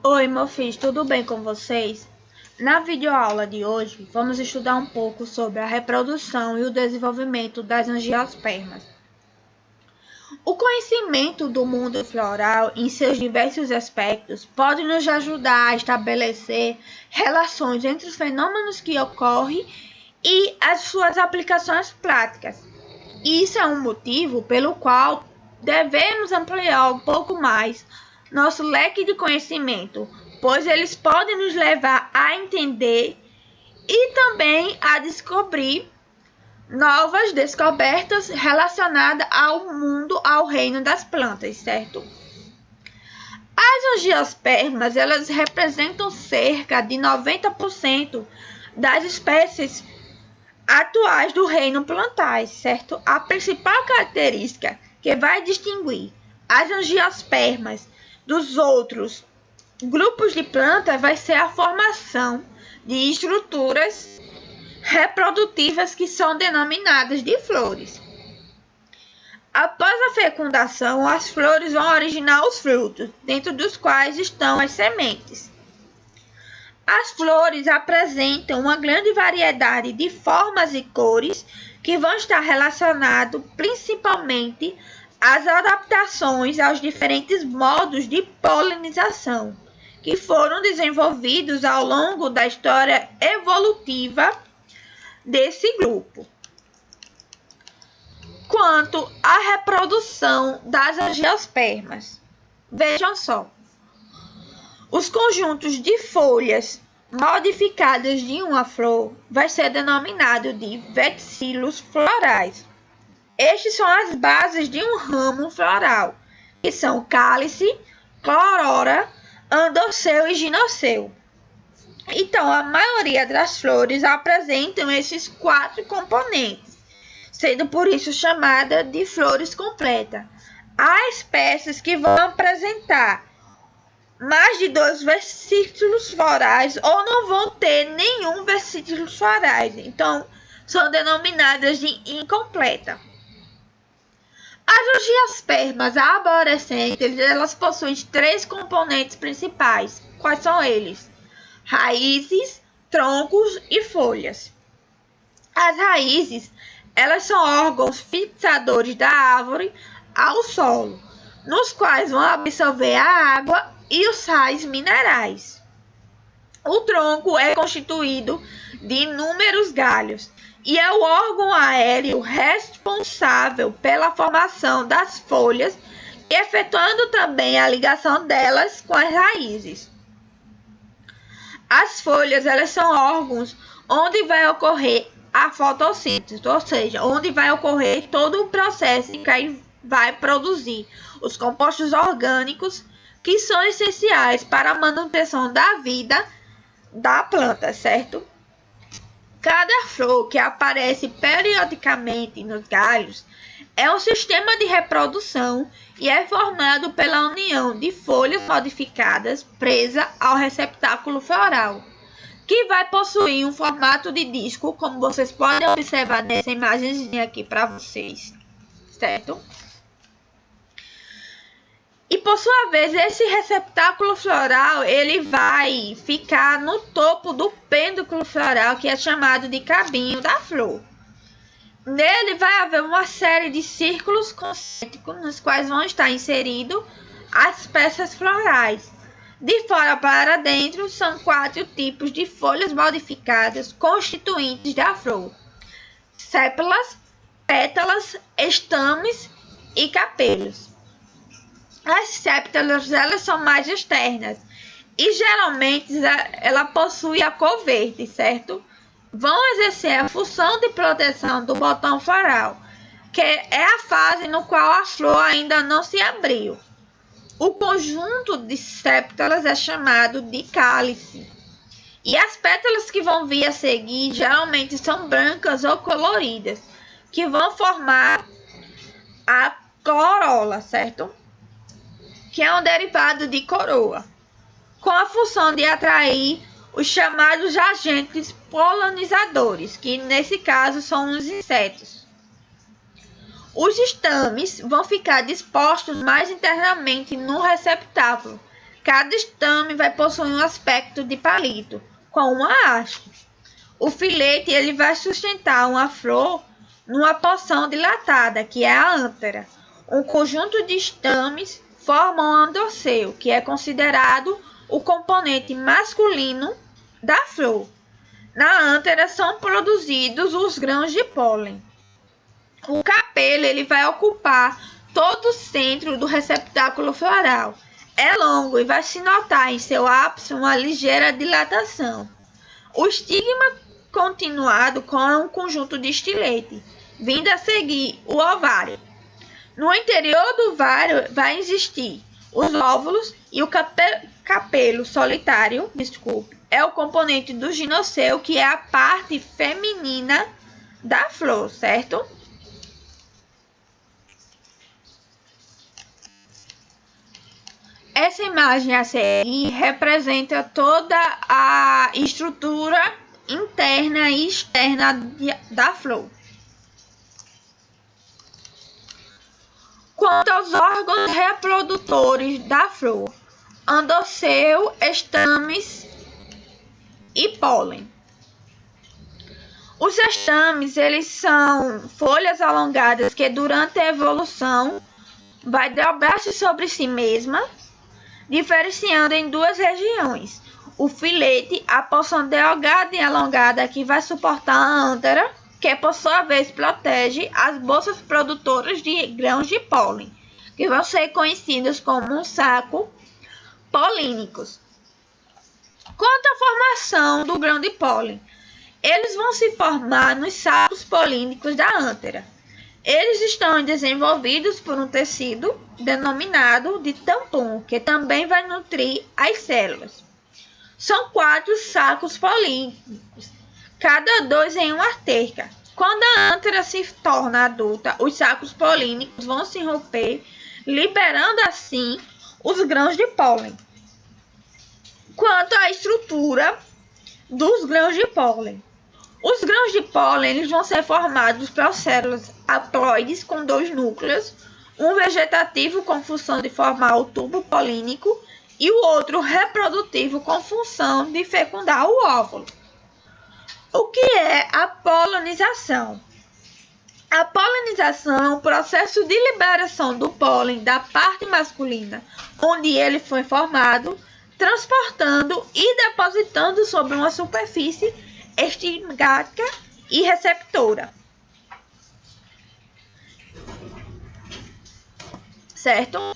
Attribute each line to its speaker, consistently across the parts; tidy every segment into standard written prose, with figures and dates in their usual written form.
Speaker 1: Oi, meu filho, tudo bem com vocês? Na videoaula de hoje, vamos estudar um pouco sobre a reprodução e o desenvolvimento das angiospermas. O conhecimento do mundo floral em seus diversos aspectos pode nos ajudar a estabelecer relações entre os fenômenos que ocorrem e as suas aplicações práticas. Isso é um motivo pelo qual devemos ampliar um pouco mais nosso leque de conhecimento, pois eles podem nos levar a entender e também a descobrir novas descobertas relacionadas ao mundo, ao reino das plantas, certo? As angiospermas, elas representam cerca de 90% das espécies atuais do reino plantais, certo? A principal característica que vai distinguir as angiospermas dos outros grupos de plantas vai ser a formação de estruturas reprodutivas que são denominadas de flores. Após a fecundação, as flores vão originar os frutos, dentro dos quais estão as sementes. As flores apresentam uma grande variedade de formas e cores que vão estar relacionadas principalmente às adaptações aos diferentes modos de polinização que foram desenvolvidos ao longo da história evolutiva desse grupo. Quanto à reprodução das angiospermas, vejam só. Os conjuntos de folhas modificadas de uma flor vai ser denominado de vestilos florais. Estes são as bases de um ramo floral, que são cálice, corola, androceu e ginoceu. Então, a maioria das flores apresentam esses 4 componentes, sendo por isso chamada de flores completas. Há espécies que vão apresentar mais de 2 vestígios florais ou não vão ter nenhum vestígio florais, então são denominadas de incompleta. As angiospermas arborescentes, elas possuem 3 componentes principais. Quais são eles? Raízes, troncos e folhas. As raízes, elas são órgãos fixadores da árvore ao solo, nos quais vão absorver a água e os sais minerais. O tronco é constituído de inúmeros galhos e é o órgão aéreo responsável pela formação das folhas, efetuando também a ligação delas com as raízes. As folhas, elas são órgãos onde vai ocorrer a fotossíntese, ou seja, onde vai ocorrer todo o processo que vai produzir os compostos orgânicos que são essenciais para a manutenção da vida da planta, certo? Cada flor que aparece periodicamente nos galhos é um sistema de reprodução e é formado pela união de folhas modificadas presas ao receptáculo floral, que vai possuir um formato de disco, como vocês podem observar nessa imagenzinha aqui para vocês, certo? E por sua vez, esse receptáculo floral, ele vai ficar no topo do pêndulo floral, que é chamado de cabinho da flor. Nele vai haver uma série de círculos concêntricos, nos quais vão estar inseridos as peças florais. De fora para dentro, são 4 tipos de folhas modificadas constituintes da flor: sépalas, pétalas, estames e capelos. As sépalas, elas são mais externas e geralmente ela possui a cor verde, certo? Vão exercer a função de proteção do botão floral, que é a fase no qual a flor ainda não se abriu. O conjunto de sépalas é chamado de cálice. E as pétalas que vão vir a seguir geralmente são brancas ou coloridas, que vão formar a corola, certo? Que é um derivado de coroa, com a função de atrair os chamados agentes polinizadores, que nesse caso são os insetos. Os estames vão ficar dispostos mais internamente no receptáculo, Cada estame vai possuir um aspecto de palito, com uma haste. O filete ele vai sustentar uma flor numa porção dilatada, que é a ântera. Um conjunto de estames forma um endoceu, que é considerado o componente masculino da flor. Na ântera são produzidos os grãos de pólen. O capelo ele vai ocupar todo o centro do receptáculo floral. É longo e vai se notar em seu ápice uma ligeira dilatação. O estigma continuado com um conjunto de estilete, vindo a seguir o ovário. No interior do ovário vai existir os óvulos e o capelo solitário, é o componente do ginoceu, que é a parte feminina da flor, certo? Essa imagem a seguir representa toda a estrutura interna e externa da flor. Quanto aos órgãos reprodutores da flor, endoceu, estames e pólen. Os estames eles são folhas alongadas que durante a evolução vai dobrar-se sobre si mesma, diferenciando em duas regiões. O filete, a porção delgada e alongada que vai suportar a ântera, que por sua vez protege as bolsas produtoras de grãos de pólen, que vão ser conhecidos como um saco polínicos. Quanto à formação do grão de pólen, eles vão se formar nos sacos polínicos da ântera. Eles estão desenvolvidos por um tecido denominado de tampão, que também vai nutrir as células. São 4 sacos polínicos, cada 2 em uma arteria. Quando a ântera se torna adulta, os sacos polínicos vão se romper, liberando assim os grãos de pólen. Quanto à estrutura dos grãos de pólen, os grãos de pólen eles vão ser formados por células haploides com 2 núcleos, um vegetativo com função de formar o tubo polínico e o outro reprodutivo com função de fecundar o óvulo. O que é a polinização? A polinização é um processo de liberação do pólen da parte masculina, onde ele foi formado, transportando e depositando sobre uma superfície estigmática e receptora. Certo?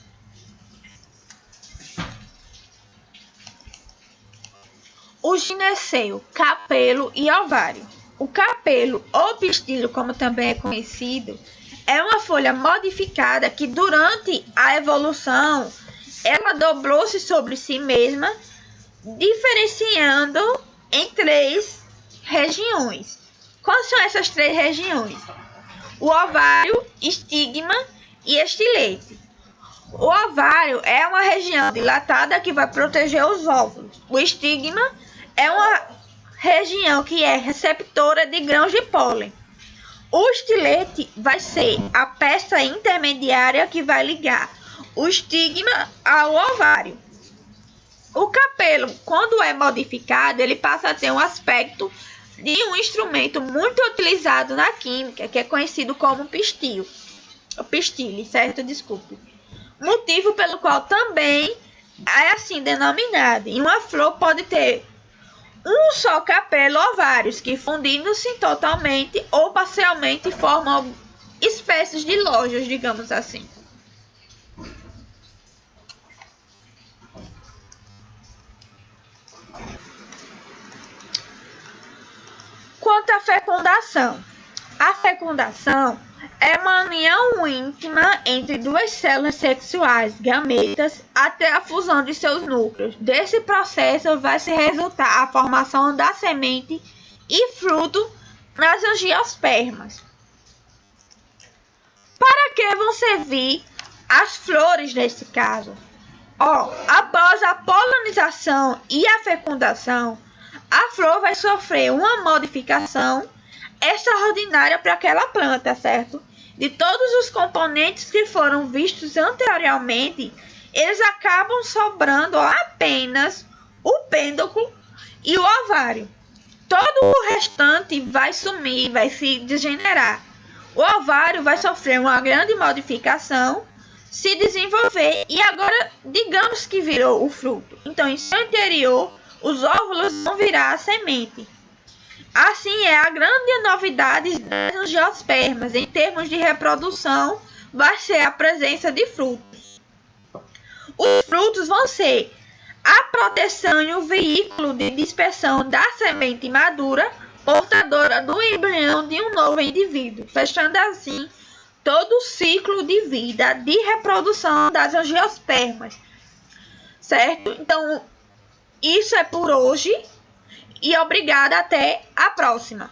Speaker 1: O gineceu, capelo e ovário. O capelo, ou pistilho, como também é conhecido, é uma folha modificada que durante a evolução ela dobrou-se sobre si mesma, diferenciando em 3 regiões. Quais são essas 3 regiões? O ovário, estigma e estilete. O ovário é uma região dilatada que vai proteger os óvulos. O estigma é uma região que é receptora de grãos de pólen. O estilete vai ser a peça intermediária que vai ligar o estigma ao ovário. O capelo, quando é modificado, ele passa a ter um aspecto de um instrumento muito utilizado na química, que é conhecido como pistil. O pistile, certo? Desculpe. Motivo pelo qual também é assim denominado. E uma flor pode ter um só capelo ou vários, que fundindo-se totalmente ou parcialmente formam espécies de lojos, digamos assim. Quanto à fecundação. A fecundação é uma união íntima entre 2 células sexuais, gametas, até a fusão de seus núcleos. Desse processo vai se resultar a formação da semente e fruto nas angiospermas. Para que vão servir as flores nesse caso? Após a polinização e a fecundação, a flor vai sofrer uma modificação extraordinária para aquela planta, certo? De todos os componentes que foram vistos anteriormente, eles acabam sobrando apenas o pêndulo e o ovário. Todo o restante vai sumir, vai se degenerar. O ovário vai sofrer uma grande modificação, se desenvolver e agora, digamos que virou o fruto. Então, em seu interior, os óvulos vão virar a semente. Assim, é a grande novidade das angiospermas em termos de reprodução vai ser a presença de frutos. Os frutos vão ser a proteção e o veículo de dispersão da semente madura, portadora do embrião de um novo indivíduo, fechando assim todo o ciclo de vida de reprodução das angiospermas, certo? Então, isso é por hoje e obrigada, até a próxima!